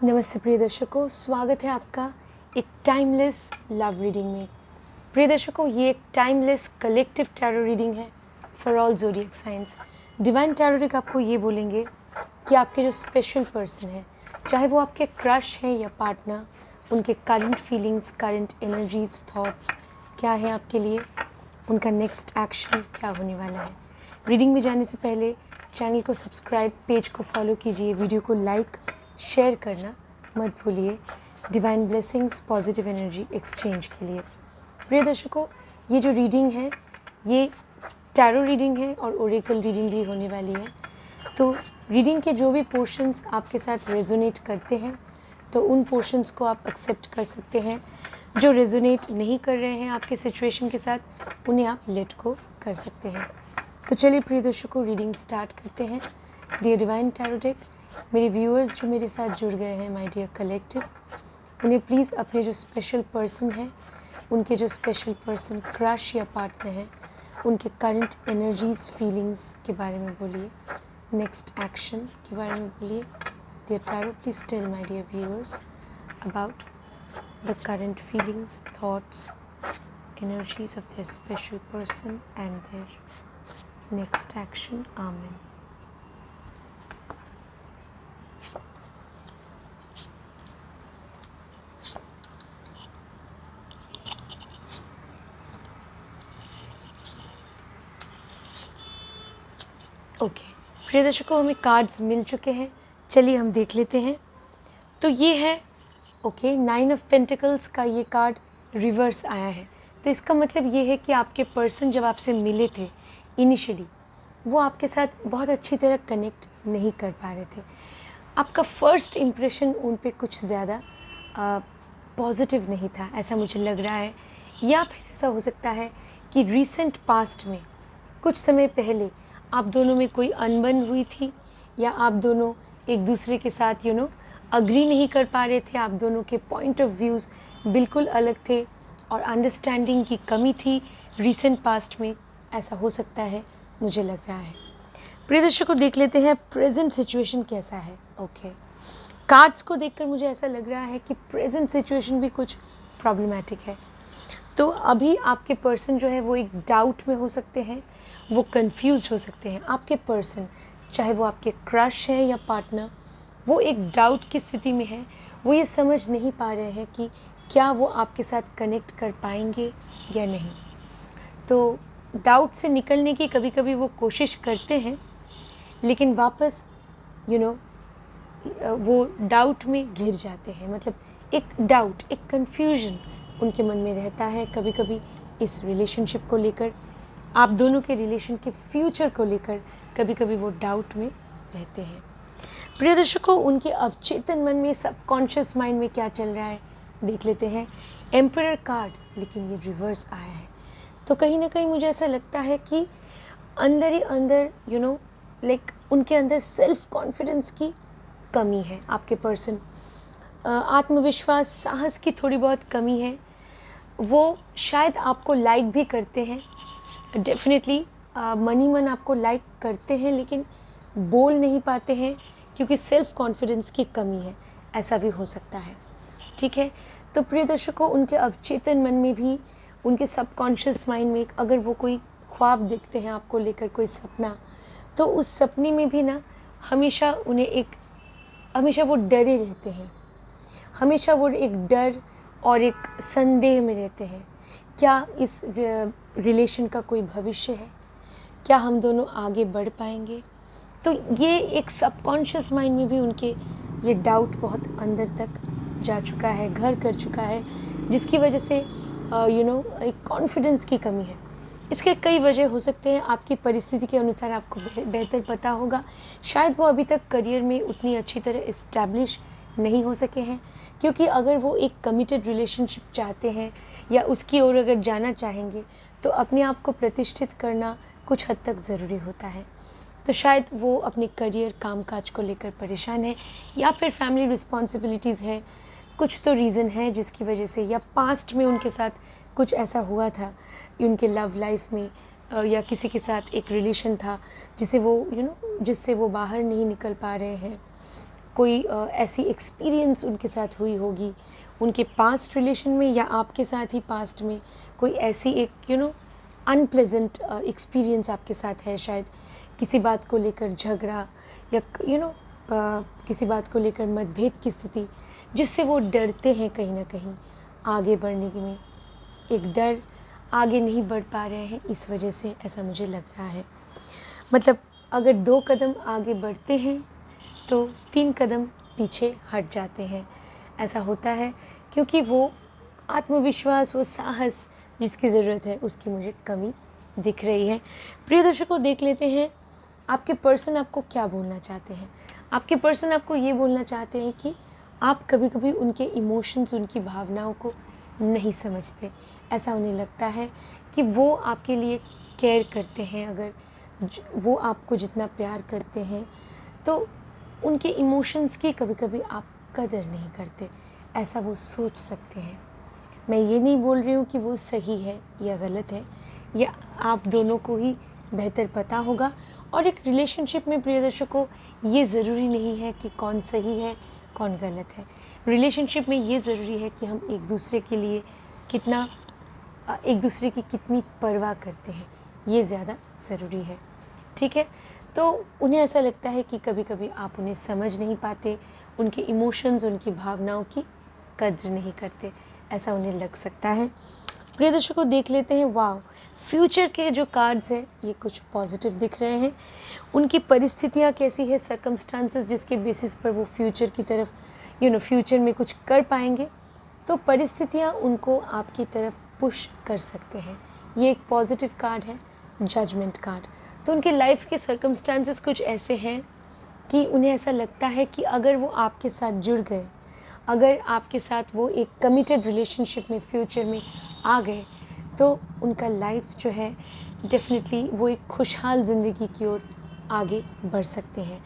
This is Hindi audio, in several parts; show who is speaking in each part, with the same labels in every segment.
Speaker 1: नमस्ते प्रिय दर्शकों, स्वागत है आपका एक टाइमलेस लव रीडिंग में। प्रिय दर्शकों, ये एक टाइमलेस कलेक्टिव टैरो रीडिंग है for all zodiac science. Divine tarot reader आपको ये बोलेंगे कि आपके जो स्पेशल पर्सन है, चाहे वो आपके क्रश हैं या पार्टनर, उनके current feelings, current energies, thoughts क्या है आपके लिए, उनका नेक्स्ट एक्शन क्या होने वाला है। रीडिंग में जाने से पहले चैनल को सब्सक्राइब, पेज को फॉलो कीजिए, वीडियो को लाइक शेयर करना मत भूलिए divine blessings, positive energy exchange के लिए। प्रिय दर्शकों, ये जो रीडिंग है ये टैरो रीडिंग है और ओरेकल रीडिंग भी होने वाली है। तो रीडिंग के जो भी पोर्शंस आपके साथ रेजोनेट करते हैं तो उन पोर्शंस को आप एक्सेप्ट कर सकते हैं। जो रेजोनेट नहीं कर रहे हैं आपके सिचुएशन के साथ, उन्हें आप लेट को कर सकते हैं। तो चलिए प्रिय दर्शकों, रीडिंग स्टार्ट करते हैं। डियर डिवाइन टैरो डेक, मेरे व्यूअर्स जो मेरे साथ जुड़ गए हैं, माय डियर कलेक्टिव, उन्हें प्लीज़ अपने जो स्पेशल पर्सन हैं, उनके जो स्पेशल पर्सन क्रश या पार्टनर हैं, उनके करंट एनर्जीज, फीलिंग्स के बारे में बोलिए, नेक्स्ट एक्शन के बारे में बोलिए। Dear tarot, please tell my dear viewers about the current feelings, thoughts, energies of their special person and their next action. Amen. Okay प्रिय दर्शकों, हमें कार्ड्स मिल चुके हैं, चलिए हम देख लेते हैं। तो ये है ओके 9 ऑफ पेंटिकल्स का ये कार्ड रिवर्स आया है। तो इसका मतलब ये है कि आपके पर्सन जब आपसे मिले थे इनिशियली, वो आपके साथ बहुत अच्छी तरह कनेक्ट नहीं कर पा रहे थे। आपका फर्स्ट इम्प्रेशन उन पे कुछ ज़्यादा पॉजिटिव नहीं था, ऐसा मुझे लग रहा है। या फिर ऐसा हो सकता है कि रीसेंट पास्ट में कुछ समय पहले आप दोनों में कोई अनबन हुई थी, या आप दोनों एक दूसरे के साथ अग्री नहीं कर पा रहे थे। आप दोनों के पॉइंट ऑफ व्यूज़ बिल्कुल अलग थे और अंडरस्टैंडिंग की कमी थी रीसेंट पास्ट में, ऐसा हो सकता है, मुझे लग रहा है। प्रिय दर्शकों, देख लेते हैं प्रेजेंट सिचुएशन कैसा है। ओके कार्ड्स को देखकर मुझे ऐसा लग रहा है कि प्रेजेंट सिचुएशन भी कुछ प्रॉब्लमैटिक है। तो अभी आपके पर्सन जो है वो एक डाउट में हो सकते हैं, वो कंफ्यूज हो सकते हैं। आपके पर्सन, चाहे वो आपके क्रश है या पार्टनर, वो एक डाउट की स्थिति में है। वो ये समझ नहीं पा रहे हैं कि क्या वो आपके साथ कनेक्ट कर पाएंगे या नहीं। तो डाउट से निकलने की कभी कभी वो कोशिश करते हैं, लेकिन वापस वो डाउट में घिर जाते हैं। मतलब एक डाउट, एक कन्फ्यूजन उनके मन में रहता है कभी कभी इस रिलेशनशिप को लेकर, आप दोनों के रिलेशन के फ्यूचर को लेकर कभी कभी वो डाउट में रहते हैं। प्रिय दर्शकों, उनके अवचेतन मन में, सबकॉन्शियस माइंड में क्या चल रहा है देख लेते हैं। एम्परर कार्ड, लेकिन ये रिवर्स आया है। तो कहीं ना कहीं मुझे ऐसा लगता है कि अंदर ही अंदर लाइक उनके अंदर सेल्फ कॉन्फिडेंस की कमी है। आपके पर्सन आत्मविश्वास, साहस की थोड़ी बहुत कमी है। वो शायद आपको लाइक भी करते हैं, डेफिनेटली मन ही मन आपको लाइक करते हैं, लेकिन बोल नहीं पाते हैं क्योंकि सेल्फ कॉन्फिडेंस की कमी है, ऐसा भी हो सकता है। ठीक है, तो प्रिय दर्शकों, उनके अवचेतन मन में भी, उनके सबकॉन्शियस माइंड में अगर वो कोई ख्वाब देखते हैं आपको लेकर, कोई सपना, तो उस सपने में भी हमेशा हमेशा वो डरे रहते हैं। हमेशा वो एक डर और एक संदेह में रहते हैं। क्या इस रिलेशन का कोई भविष्य है? क्या हम दोनों आगे बढ़ पाएंगे? तो ये एक सबकॉन्शियस माइंड में भी उनके ये डाउट बहुत अंदर तक जा चुका है, घर कर चुका है, जिसकी वजह से एक कॉन्फिडेंस की कमी है। इसके कई वजह हो सकते हैं, आपकी परिस्थिति के अनुसार आपको बेहतर पता होगा। शायद वो अभी तक करियर में उतनी अच्छी तरह इस्टेब्लिश नहीं हो सके हैं, क्योंकि अगर वो एक कमिटेड रिलेशनशिप चाहते हैं या उसकी ओर अगर जाना चाहेंगे, तो अपने आप को प्रतिष्ठित करना कुछ हद तक ज़रूरी होता है। तो शायद वो अपने करियर, कामकाज को लेकर परेशान है, या फिर फैमिली रिस्पॉन्सिबिलिटीज़ है। कुछ तो रीज़न है जिसकी वजह से, या पास्ट में उनके साथ कुछ ऐसा हुआ था उनके लव लाइफ में, या किसी के साथ एक रिलेशन था जिसे वो जिससे वो बाहर नहीं निकल पा रहे हैं। कोई ऐसी एक्सपीरियंस उनके साथ हुई होगी, उनके पास्ट रिलेशन में या आपके साथ ही पास्ट में कोई ऐसी एक अनप्लेजेंट एक्सपीरियंस आपके साथ है, शायद किसी बात को लेकर झगड़ा या किसी बात को लेकर मतभेद की स्थिति, जिससे वो डरते हैं कहीं ना कहीं आगे बढ़ने की में, एक डर, आगे नहीं बढ़ पा रहे हैं इस वजह से, ऐसा मुझे लग रहा है। मतलब अगर 2 कदम आगे बढ़ते हैं तो 3 कदम पीछे हट जाते हैं, ऐसा होता है, क्योंकि वो आत्मविश्वास, वो साहस जिसकी ज़रूरत है उसकी मुझे कमी दिख रही है। प्रिय दर्शकों, देख लेते हैं आपके पर्सन आपको क्या बोलना चाहते हैं। आपके पर्सन आपको ये बोलना चाहते हैं कि आप कभी कभी उनके इमोशंस, उनकी भावनाओं को नहीं समझते। ऐसा उन्हें लगता है कि वो आपके लिए केयर करते हैं, अगर वो आपको जितना प्यार करते हैं तो उनके इमोशंस की कभी कभी आप कदर नहीं करते, ऐसा वो सोच सकते हैं। मैं ये नहीं बोल रही हूँ कि वो सही है या गलत है, या आप दोनों को ही बेहतर पता होगा। और एक रिलेशनशिप में प्रिय दर्शकों, ये ज़रूरी नहीं है कि कौन सही है कौन गलत है। रिलेशनशिप में ये ज़रूरी है कि हम एक दूसरे के लिए कितना, एक दूसरे की कितनी परवाह करते हैं, ये ज़्यादा ज़रूरी है। ठीक है, तो उन्हें ऐसा लगता है कि कभी कभी आप उन्हें समझ नहीं पाते, उनके इमोशंस, उनकी भावनाओं की कद्र नहीं करते, ऐसा उन्हें लग सकता है। प्रिय दर्शकों, देख लेते हैं, वाह, फ्यूचर के जो कार्ड्स हैं ये कुछ पॉजिटिव दिख रहे हैं। उनकी परिस्थितियाँ कैसी है, सर्कमस्टांसेस जिसके बेसिस पर वो फ्यूचर की तरफ फ्यूचर में कुछ कर पाएंगे, तो परिस्थितियाँ उनको आपकी तरफ पुश कर सकते हैं। ये एक पॉजिटिव कार्ड है, जजमेंट कार्ड। तो उनके लाइफ के सर्कमस्टांसेस कुछ ऐसे हैं कि उन्हें ऐसा लगता है कि अगर वो आपके साथ जुड़ गए, अगर आपके साथ वो एक कमिटेड रिलेशनशिप में फ्यूचर में आ गए, तो उनका लाइफ जो है डेफिनेटली वो एक खुशहाल ज़िंदगी की ओर आगे बढ़ सकते हैं।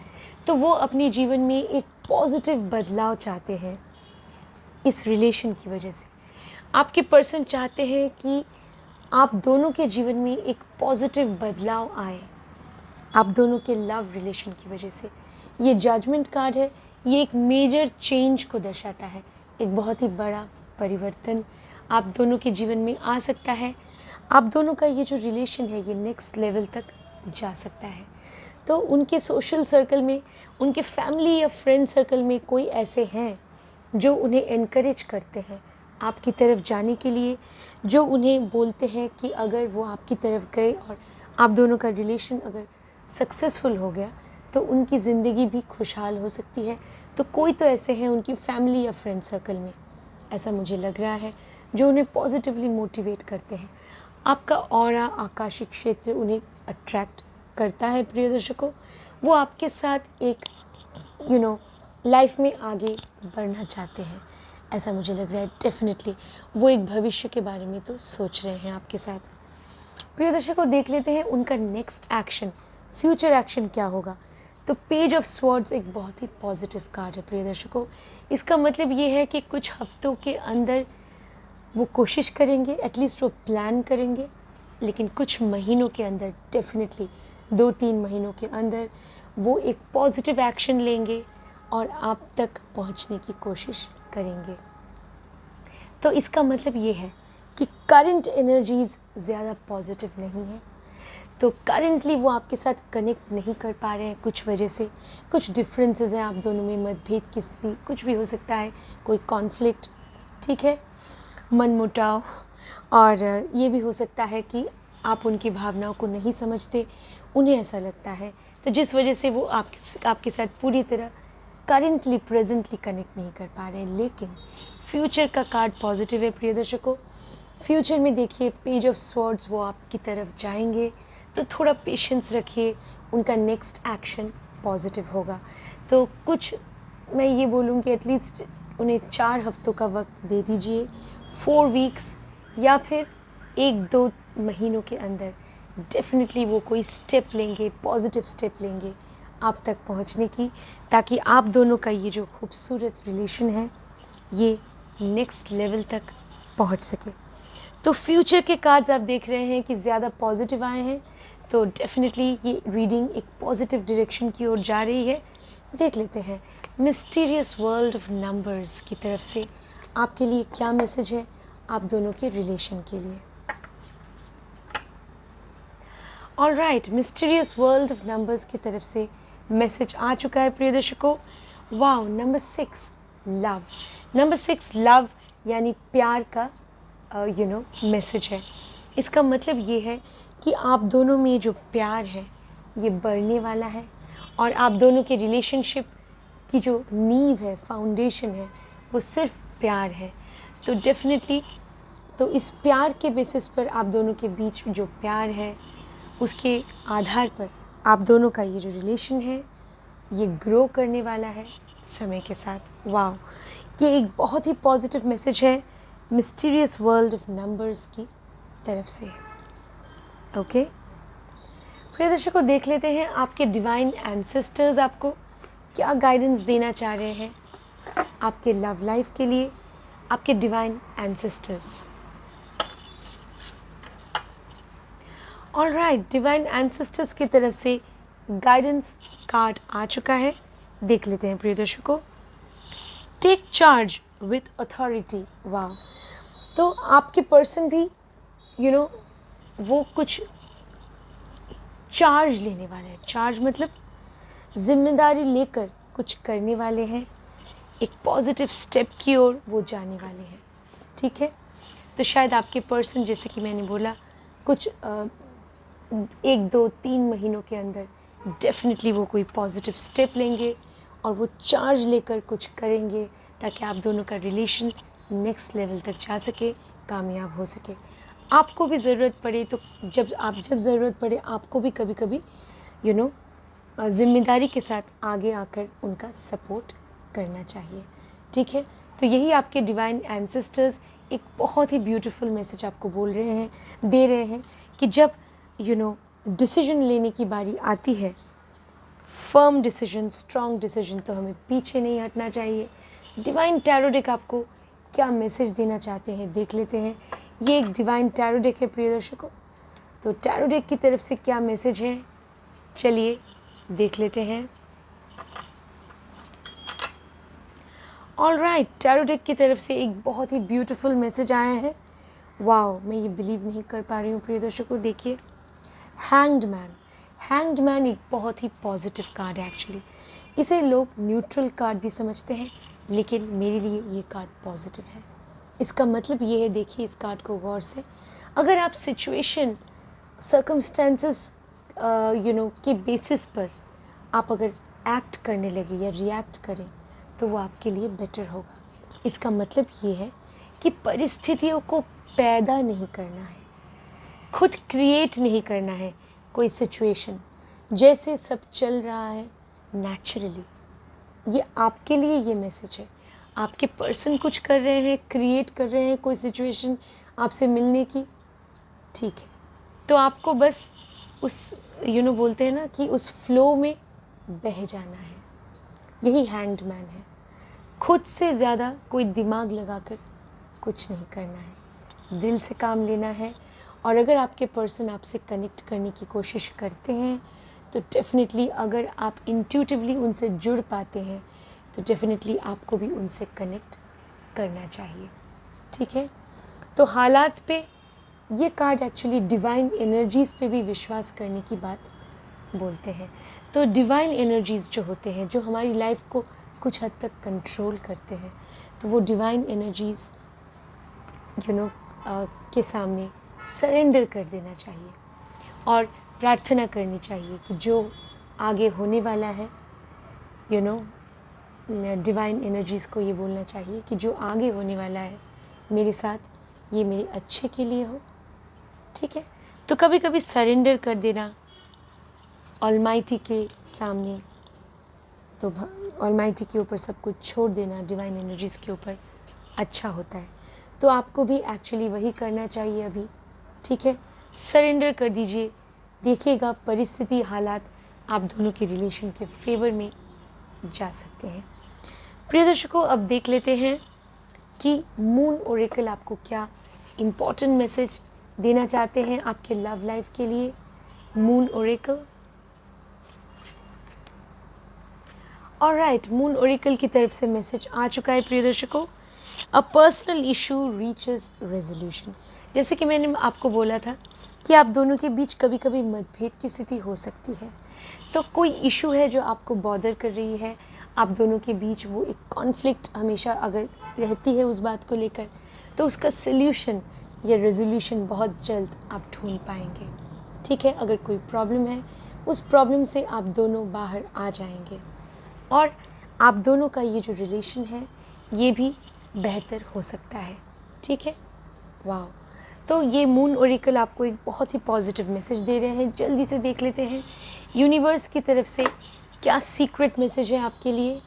Speaker 1: तो वो अपने जीवन में एक पॉजिटिव बदलाव चाहते हैं इस रिलेशन की वजह से। आपके पर्सन चाहते हैं कि आप दोनों के जीवन में एक पॉजिटिव बदलाव आए, आप दोनों के लव रिलेशन की वजह से। ये जजमेंट कार्ड है, ये एक मेजर चेंज को दर्शाता है, एक बहुत ही बड़ा परिवर्तन आप दोनों के जीवन में आ सकता है। आप दोनों का ये जो रिलेशन है ये नेक्स्ट लेवल तक जा सकता है। तो उनके सोशल सर्कल में, उनके फैमिली या फ्रेंड सर्कल में कोई ऐसे हैं जो उन्हें एनकरेज करते हैं आपकी तरफ जाने के लिए, जो उन्हें बोलते हैं कि अगर वो आपकी तरफ गए और आप दोनों का रिलेशन अगर सक्सेसफुल हो गया तो उनकी ज़िंदगी भी खुशहाल हो सकती है। तो कोई तो ऐसे हैं उनकी फैमिली या फ्रेंड सर्कल में, ऐसा मुझे लग रहा है, जो उन्हें पॉजिटिवली मोटिवेट करते हैं। आपका ऑरा, आकाशिक क्षेत्र उन्हें अट्रैक्ट करता है। प्रिय दर्शकों, वो आपके साथ एक लाइफ में आगे बढ़ना चाहते हैं, ऐसा मुझे लग रहा है। डेफिनेटली वो एक भविष्य के बारे में तो सोच रहे हैं आपके साथ। प्रिय दर्शकों, देख लेते हैं उनका नेक्स्ट एक्शन, फ्यूचर एक्शन क्या होगा। तो पेज ऑफ स्वॉर्ड्स एक बहुत ही पॉजिटिव कार्ड है प्रिय दर्शकों। इसका मतलब ये है कि कुछ हफ्तों के अंदर वो कोशिश करेंगे, एटलीस्ट वो प्लान करेंगे, लेकिन कुछ महीनों के अंदर, डेफिनेटली 2-3 महीनों के अंदर वो एक पॉजिटिव एक्शन लेंगे और आप तक पहुंचने की कोशिश करेंगे। तो इसका मतलब ये है कि करंट एनर्जीज़ ज़्यादा पॉजिटिव नहीं है, तो करंटली वो आपके साथ कनेक्ट नहीं कर पा रहे हैं कुछ वजह से, कुछ डिफरेंसेस हैं आप दोनों में, मतभेद की स्थिति, कुछ भी हो सकता है, कोई कॉन्फ्लिक्ट, ठीक है, मनमुटाव, और ये भी हो सकता है कि आप उनकी भावनाओं को नहीं समझते, उन्हें ऐसा लगता है, तो जिस वजह से वो आपके साथ पूरी तरह करेंटली, प्रेजेंटली कनेक्ट नहीं कर पा रहे हैं। लेकिन फ्यूचर का कार्ड पॉजिटिव है प्रिय दर्शकों। फ्यूचर में देखिए पेज ऑफ स्वॉर्ड्स, वो आपकी तरफ जाएंगे, तो थोड़ा पेशेंस रखिए, उनका नेक्स्ट एक्शन पॉजिटिव होगा। तो कुछ मैं ये बोलूँगी, एटलीस्ट उन्हें 4 हफ्तों का वक्त दे दीजिए, 4 वीक्स, या फिर 1-2 महीनों के अंदर डेफिनेटली वो कोई स्टेप लेंगे, पॉजिटिव स्टेप लेंगे आप तक पहुंचने की, ताकि आप दोनों का ये जो खूबसूरत रिलेशन है ये नेक्स्ट लेवल तक पहुंच सके। तो फ्यूचर के कार्ड्स आप देख रहे हैं कि ज़्यादा पॉजिटिव आए हैं, तो डेफिनेटली ये रीडिंग एक पॉजिटिव डायरेक्शन की ओर जा रही है। देख लेते हैं मिस्टीरियस वर्ल्ड ऑफ नंबर्स की तरफ से आपके लिए क्या मैसेज है आप दोनों के रिलेशन के लिए? Alright, mysterious world of numbers की तरफ से मैसेज आ चुका है प्रिय दर्शकों। Wow, number 6 love. Number 6 love यानी प्यार का मैसेज है। इसका मतलब ये है कि आप दोनों में जो प्यार है ये बढ़ने वाला है और आप दोनों के रिलेशनशिप की जो नींव है, फाउंडेशन है, वो सिर्फ प्यार है। तो डेफिनेटली तो इस प्यार के बेसिस पर आप दोनों के बीच जो प्यार है उसके आधार पर आप दोनों का ये जो रिलेशन है ये ग्रो करने वाला है समय के साथ। वाओ, ये एक बहुत ही पॉजिटिव मैसेज है मिस्टीरियस वर्ल्ड ऑफ नंबर्स की तरफ से। ओके प्रिय दर्शकों, देख लेते हैं आपके डिवाइन एंसेस्टर्स आपको क्या गाइडेंस देना चाह रहे हैं आपके लव लाइफ के लिए। आपके divine ancestors. Alright, divine ancestors की तरफ से गाइडेंस कार्ड आ चुका है। देख लेते हैं प्रिय दर्शकों। Take charge with authority. वाह, तो आपके पर्सन भी वो कुछ चार्ज लेने वाले हैं। चार्ज मतलब जिम्मेदारी लेकर कुछ करने वाले हैं, एक पॉजिटिव स्टेप की ओर वो जाने वाले हैं। ठीक है, तो शायद आपके पर्सन, जैसे कि मैंने बोला, कुछ 1-2-3 महीनों के अंदर डेफिनेटली वो कोई पॉजिटिव स्टेप लेंगे और वो चार्ज लेकर कुछ करेंगे ताकि आप दोनों का रिलेशन नेक्स्ट लेवल तक जा सके, कामयाब हो सके। आपको भी ज़रूरत पड़े तो जब ज़रूरत पड़े आपको भी कभी कभी ज़िम्मेदारी के साथ आगे आकर उनका सपोर्ट करना चाहिए। ठीक है, तो यही आपके डिवाइन एंसेस्टर्स एक बहुत ही ब्यूटीफुल मैसेज आपको बोल रहे हैं, दे रहे हैं कि जब डिसीजन लेने की बारी आती है, फर्म डिसीजन, स्ट्रॉन्ग डिसीजन, तो हमें पीछे नहीं हटना चाहिए। डिवाइन टैरो डेक आपको क्या मैसेज देना चाहते हैं देख लेते हैं। ये एक डिवाइन टैरो डेक है प्रिय दर्शकों, तो टैरो डेक की तरफ से क्या मैसेज है चलिए देख लेते हैं। ऑलराइट, टैरो डेक की तरफ से एक बहुत ही ब्यूटीफुल मैसेज आया है। वाओ, मैं ये बिलीव नहीं कर पा रही हूँ प्रिय दर्शकों। देखिए, हैंग्ड मैन। हैंग्ड मैन एक बहुत ही पॉजिटिव कार्ड है एक्चुअली। इसे लोग न्यूट्रल कार्ड भी समझते हैं, लेकिन मेरे लिए ये कार्ड पॉजिटिव है। इसका मतलब ये है, देखिए इस कार्ड को गौर से, अगर आप सिचुएशन, सर्कमस्टेंसेस के बेसिस पर आप अगर एक्ट करने लगे या रिएक्ट करें तो वो आपके लिए बेटर होगा। इसका मतलब ये है कि परिस्थितियों को पैदा नहीं करना है, खुद क्रिएट नहीं करना है कोई सिचुएशन। जैसे सब चल रहा है नेचुरली, ये आपके लिए ये मैसेज है। आपके पर्सन कुछ कर रहे हैं, क्रिएट कर रहे हैं कोई सिचुएशन आपसे मिलने की, ठीक है, तो आपको बस उस बोलते हैं ना कि उस फ्लो में बह जाना है। यही हैंग्ड मैन है। खुद से ज़्यादा कोई दिमाग लगाकर कुछ नहीं करना है, दिल से काम लेना है। और अगर आपके पर्सन आपसे कनेक्ट करने की कोशिश करते हैं तो डेफिनेटली, अगर आप इंट्यूटिवली उनसे जुड़ पाते हैं तो डेफिनेटली आपको भी उनसे कनेक्ट करना चाहिए। ठीक है, तो हालात पे ये कार्ड एक्चुअली डिवाइन एनर्जीज़ पे भी विश्वास करने की बात बोलते हैं। तो डिवाइन एनर्जीज़ जो होते हैं, जो हमारी लाइफ को कुछ हद तक कंट्रोल करते हैं, तो वो डिवाइन एनर्जीज़ के सामने सरेंडर कर देना चाहिए और प्रार्थना करनी चाहिए कि जो आगे होने वाला है, डिवाइन एनर्जीज़ को ये बोलना चाहिए कि जो आगे होने वाला है मेरे साथ, ये मेरे अच्छे के लिए हो। ठीक है, तो कभी कभी सरेंडर कर देना ऑलमाइटी के सामने, तो ऑलमाइटी के ऊपर सब कुछ छोड़ देना, डिवाइन एनर्जीज़ के ऊपर अच्छा होता है। तो आपको भी एक्चुअली वही करना चाहिए अभी। ठीक है, सरेंडर कर दीजिए, देखिएगा परिस्थिति, हालात आप दोनों के रिलेशन के फेवर में जा सकते हैं। प्रिय दर्शकों, अब देख लेते हैं कि मून ओरेकल आपको क्या इम्पोर्टेंट मैसेज देना चाहते हैं आपके लव लाइफ के लिए। Moon Oracle. Alright, moon Oracle की तरफ से मैसेज आ चुका है प्रिय दर्शकों। A personal issue reaches resolution. जैसे कि मैंने आपको बोला था कि आप दोनों के बीच कभी कभी मतभेद की स्थिति हो सकती है। तो कोई इशू है जो आपको बॉदर कर रही है, आप दोनों के बीच वो एक कॉन्फ्लिक्ट हमेशा अगर रहती है उस बात को लेकर, तो उसका सल्यूशन या रेजोल्यूशन बहुत जल्द आप ढूंढ पाएंगे। ठीक है, अगर कोई प्रॉब्लम है, उस प्रॉब्लम से आप दोनों बाहर आ जाएंगे और आप दोनों का ये जो रिलेशन है ये भी बेहतर हो सकता है। ठीक है, वाह। तो ये मून ओरेकल आपको एक बहुत ही पॉजिटिव मैसेज दे रहे हैं। जल्दी से देख लेते हैं यूनिवर्स की तरफ से क्या सीक्रेट मैसेज है आपके लिए।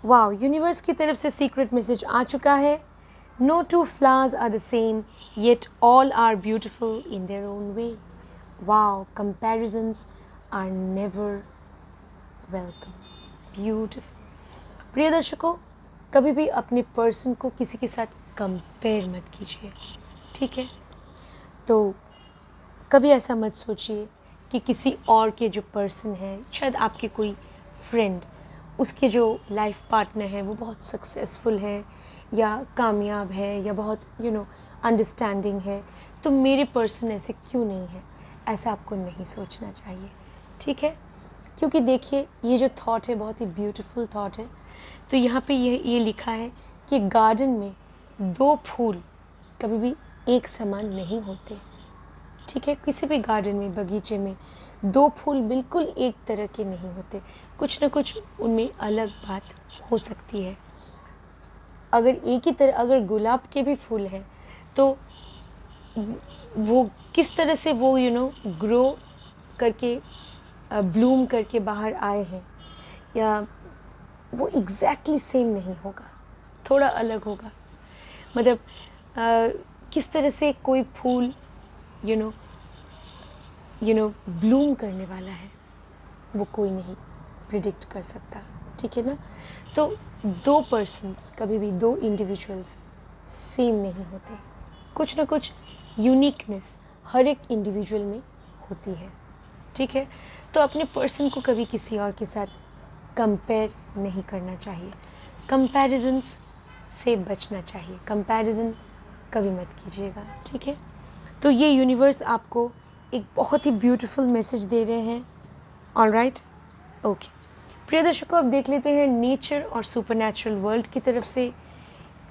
Speaker 1: वाह, यूनिवर्स की तरफ से सीक्रेट मैसेज आ चुका है। No two flowers are the same yet all are beautiful in their own way. वाह, comparisons are never welcome. Beautiful. प्रिय दर्शकों, कभी भी अपने पर्सन को किसी के साथ कंपेयर मत कीजिए। ठीक है, तो कभी ऐसा मत सोचिए कि किसी और के जो पर्सन है, शायद आपके कोई फ्रेंड, उसके जो लाइफ पार्टनर है वो बहुत सक्सेसफुल है या कामयाब है या बहुत अंडरस्टैंडिंग है, तो मेरे पर्सन ऐसे क्यों नहीं है। ऐसा आपको नहीं सोचना चाहिए। ठीक है, क्योंकि देखिए ये जो थॉट है बहुत ही ब्यूटीफुल थॉट है। तो यहाँ पे ये लिखा है कि गार्डन में दो फूल कभी भी एक समान नहीं होते। ठीक है, किसी भी गार्डन में, बगीचे में दो फूल बिल्कुल एक तरह के नहीं होते, कुछ ना कुछ उनमें अलग बात हो सकती है। अगर एक ही तरह, अगर गुलाब के भी फूल हैं तो वो किस तरह से वो ग्रो करके ब्लूम करके बाहर आए हैं, या वो एग्जैक्टली सेम नहीं होगा, थोड़ा अलग होगा। मतलब किस तरह से कोई फूल ब्लूम करने वाला है वो कोई नहीं प्रिडिक्ट कर सकता। ठीक है ना। तो दो पर्सन्स, कभी भी दो इंडिविजुअल्स सेम नहीं होते, कुछ ना कुछ यूनिकनेस हर एक इंडिविजुअल में होती है। ठीक है, तो अपने पर्सन को कभी किसी और के साथ कंपेयर नहीं करना चाहिए, कंपैरिजन्स से बचना चाहिए, कंपैरिजन कभी मत कीजिएगा। ठीक है, तो ये यूनिवर्स आपको एक बहुत ही ब्यूटीफुल मैसेज दे रहे हैं। ऑलराइट, ओके प्रिय दर्शकों, अब देख लेते हैं नेचर और सुपरनैचुरल वर्ल्ड की तरफ से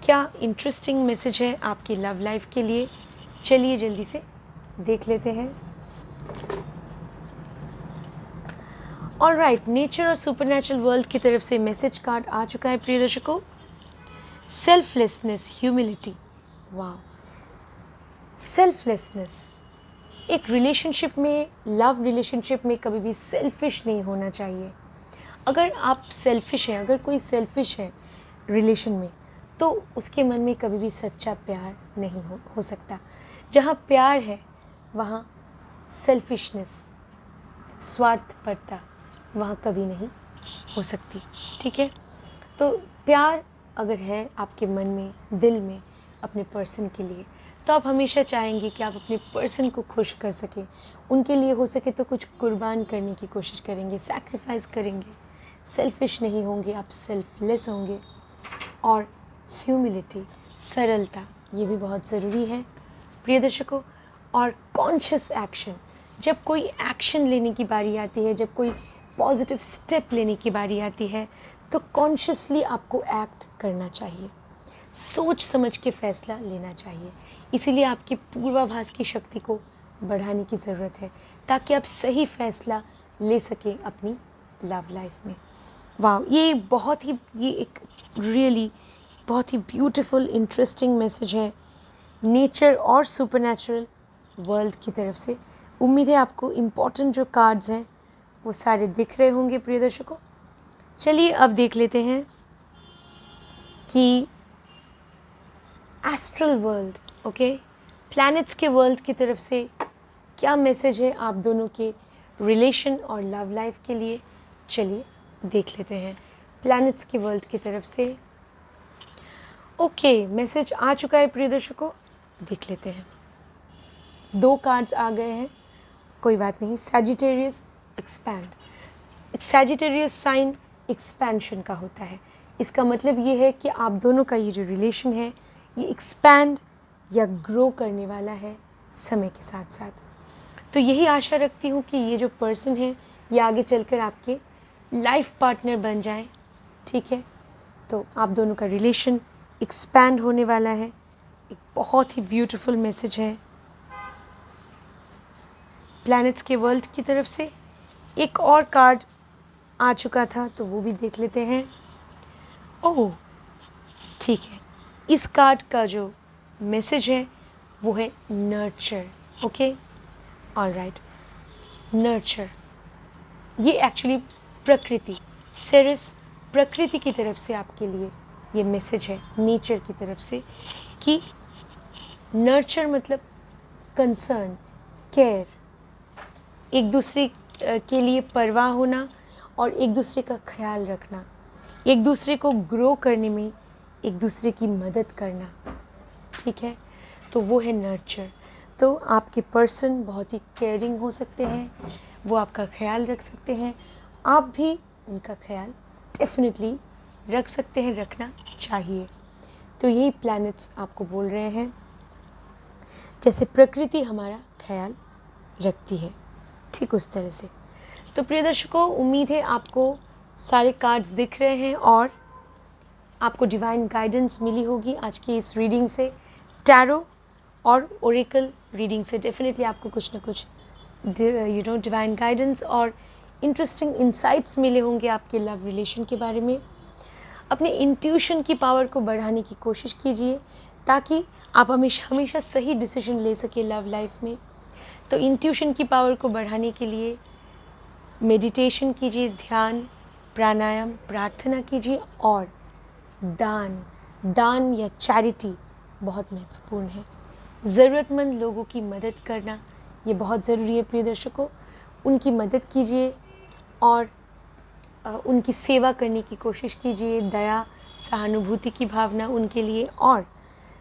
Speaker 1: क्या इंटरेस्टिंग मैसेज है आपकी लव लाइफ के लिए। चलिए जल्दी से देख लेते हैं। ऑलराइट, नेचर और सुपरनैचुरल वर्ल्ड की तरफ से मैसेज कार्ड आ चुका है प्रिय दर्शकों। Selflessness, humility. वाह, सेल्फलेसनेस। एक रिलेशनशिप में, लव रिलेशनशिप में कभी भी सेल्फिश नहीं होना चाहिए। अगर आप सेल्फिश हैं, अगर कोई सेल्फिश है रिलेशन में, तो उसके मन में कभी भी सच्चा प्यार नहीं हो सकता। जहाँ प्यार है वहाँ सेल्फिशनेस, स्वार्थपरता वहाँ कभी नहीं हो सकती। ठीक है, तो प्यार अगर है आपके मन में, दिल में, अपने पर्सन के लिए, तो आप हमेशा चाहेंगे कि आप अपने पर्सन को खुश कर सकें, उनके लिए हो सके तो कुछ कुर्बान करने की कोशिश करेंगे, सैक्रिफाइस करेंगे, सेल्फिश नहीं होंगे, आप सेल्फलेस होंगे। और ह्यूमिलिटी, सरलता, ये भी बहुत ज़रूरी है प्रिय दर्शकों। और कॉन्शियस एक्शन, जब कोई एक्शन लेने की बारी आती है, जब कोई पॉजिटिव स्टेप लेने की बारी आती है, तो कॉन्शियसली आपको एक्ट करना चाहिए, सोच समझ के फैसला लेना चाहिए। इसीलिए आपकी पूर्वाभास की शक्ति को बढ़ाने की ज़रूरत है, ताकि आप सही फैसला ले सकें अपनी लव लाइफ में। वाह, ये एक रियली बहुत ही ब्यूटीफुल इंटरेस्टिंग मैसेज है नेचर और सुपरनैचुरल वर्ल्ड की तरफ से। उम्मीद है आपको इम्पॉर्टेंट जो कार्ड्स हैं वो सारे दिख रहे होंगे प्रिय दर्शकों। चलिए अब देख लेते हैं कि एस्ट्रल वर्ल्ड, ओके, प्लैनेट्स के वर्ल्ड की तरफ से क्या मैसेज है आप दोनों के रिलेशन और लव लाइफ के लिए। चलिए देख लेते हैं प्लैनेट्स के वर्ल्ड की तरफ से। ओके, मैसेज आ चुका है प्रिय दर्शकों, देख लेते हैं। दो कार्ड्स आ गए हैं, कोई बात नहीं। Sagittarius, expand. Sagittarius sign expansion का होता है। इसका मतलब ये है कि आप दोनों का ये जो रिलेशन है ये एक्सपैंड या ग्रो करने वाला है समय के साथ साथ। तो यही आशा रखती हूँ कि ये जो पर्सन है ये आगे चलकर आपके लाइफ पार्टनर बन जाए, ठीक है। तो आप दोनों का रिलेशन एक्सपैंड होने वाला है। एक बहुत ही ब्यूटीफुल मैसेज है प्लैनेट्स के वर्ल्ड की तरफ से। एक और कार्ड आ चुका था तो वो भी देख लेते हैं। ओह ठीक है, इस कार्ड का जो मैसेज है वो है नर्चर। ओके, ऑलराइट, नर्चर ये एक्चुअली प्रकृति, सेरिस प्रकृति की तरफ से आपके लिए ये मैसेज है, नेचर की तरफ से, कि नर्चर मतलब कंसर्न, केयर, एक दूसरे के लिए परवाह होना और एक दूसरे का ख्याल रखना, एक दूसरे को ग्रो करने में एक दूसरे की मदद करना, ठीक है। तो वो है नर्चर। तो आपके पर्सन बहुत ही केयरिंग हो सकते हैं, वो आपका ख्याल रख सकते हैं, आप भी उनका ख्याल डेफिनेटली रख सकते हैं, रखना चाहिए। तो यही प्लैनेट्स आपको बोल रहे हैं, जैसे प्रकृति हमारा ख्याल रखती है, ठीक उस तरह से। तो प्रिय दर्शकों, उम्मीद है आपको सारे कार्ड्स दिख रहे हैं और आपको डिवाइन गाइडेंस मिली होगी आज की इस रीडिंग से। टैरो और ओरेकल रीडिंग से डेफिनेटली आपको कुछ ना कुछ डिवाइन गाइडेंस और इंटरेस्टिंग इंसाइट्स मिले होंगे आपके लव रिलेशन के बारे में। अपने इंट्यूशन की पावर को बढ़ाने की कोशिश कीजिए ताकि आप हमेशा सही डिसीजन ले सके लव लाइफ में। तो इंट्यूशन की पावर को बढ़ाने के लिए मेडिटेशन कीजिए, ध्यान, प्राणायाम, प्रार्थना कीजिए और दान या चैरिटी बहुत महत्वपूर्ण है। ज़रूरतमंद लोगों की मदद करना ये बहुत ज़रूरी है प्रिय दर्शकों। उनकी मदद कीजिए और उनकी सेवा करने की कोशिश कीजिए, दया, सहानुभूति की भावना उनके लिए। और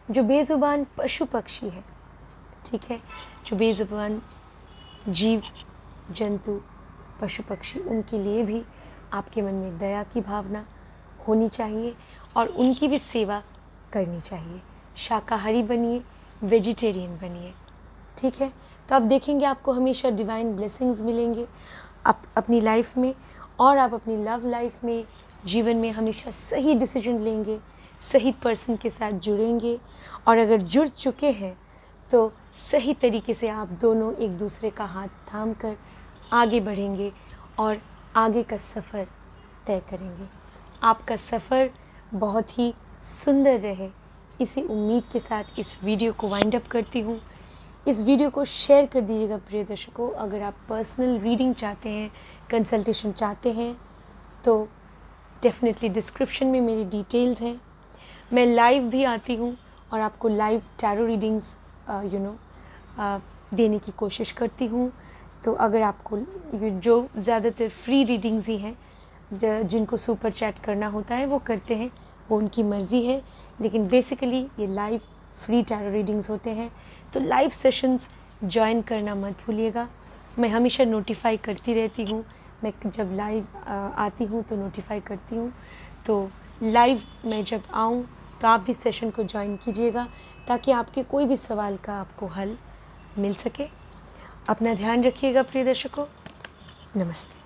Speaker 1: जो बेज़ुबान पशु पक्षी है, ठीक है, जो बेज़ुबान जीव जंतु पशु पक्षी, उनके लिए भी आपके मन में दया की भावना होनी चाहिए और उनकी भी सेवा करनी चाहिए। शाकाहारी बनिए, वेजिटेरियन बनिए, ठीक है। तो आप देखेंगे आपको हमेशा डिवाइन ब्लेसिंग्स मिलेंगे अपनी लाइफ में, और आप अपनी लव लाइफ में, जीवन में हमेशा सही डिसीजन लेंगे, सही पर्सन के साथ जुड़ेंगे, और अगर जुड़ चुके हैं तो सही तरीके से आप दोनों एक दूसरे का हाथ थाम कर आगे बढ़ेंगे और आगे का सफ़र तय करेंगे। आपका सफ़र बहुत ही सुंदर रहे, इसी उम्मीद के साथ इस वीडियो को वाइंड अप करती हूँ। इस वीडियो को शेयर कर दीजिएगा प्रिय दर्शकों। अगर आप पर्सनल रीडिंग चाहते हैं, कंसल्टेशन चाहते हैं, तो डेफिनेटली डिस्क्रिप्शन में मेरी डिटेल्स हैं। मैं लाइव भी आती हूँ और आपको लाइव टैरो रीडिंग्स देने की कोशिश करती हूँ। तो अगर आपको जो ज़्यादातर फ्री रीडिंग्स ही हैं, जिनको सुपर चैट करना होता है वो करते हैं, वो उनकी मर्ज़ी है, लेकिन बेसिकली ये लाइव फ्री टैरो रीडिंग्स होते हैं। तो लाइव सेशंस ज्वाइन करना मत भूलिएगा। मैं हमेशा नोटिफाई करती रहती हूँ, मैं जब लाइव आती हूँ तो नोटिफाई करती हूँ। तो लाइव मैं जब आऊँ तो आप भी सेशन को ज्वाइन कीजिएगा ताकि आपके कोई भी सवाल का आपको हल मिल सके। अपना ध्यान रखिएगा प्रिय दर्शकों। नमस्ते।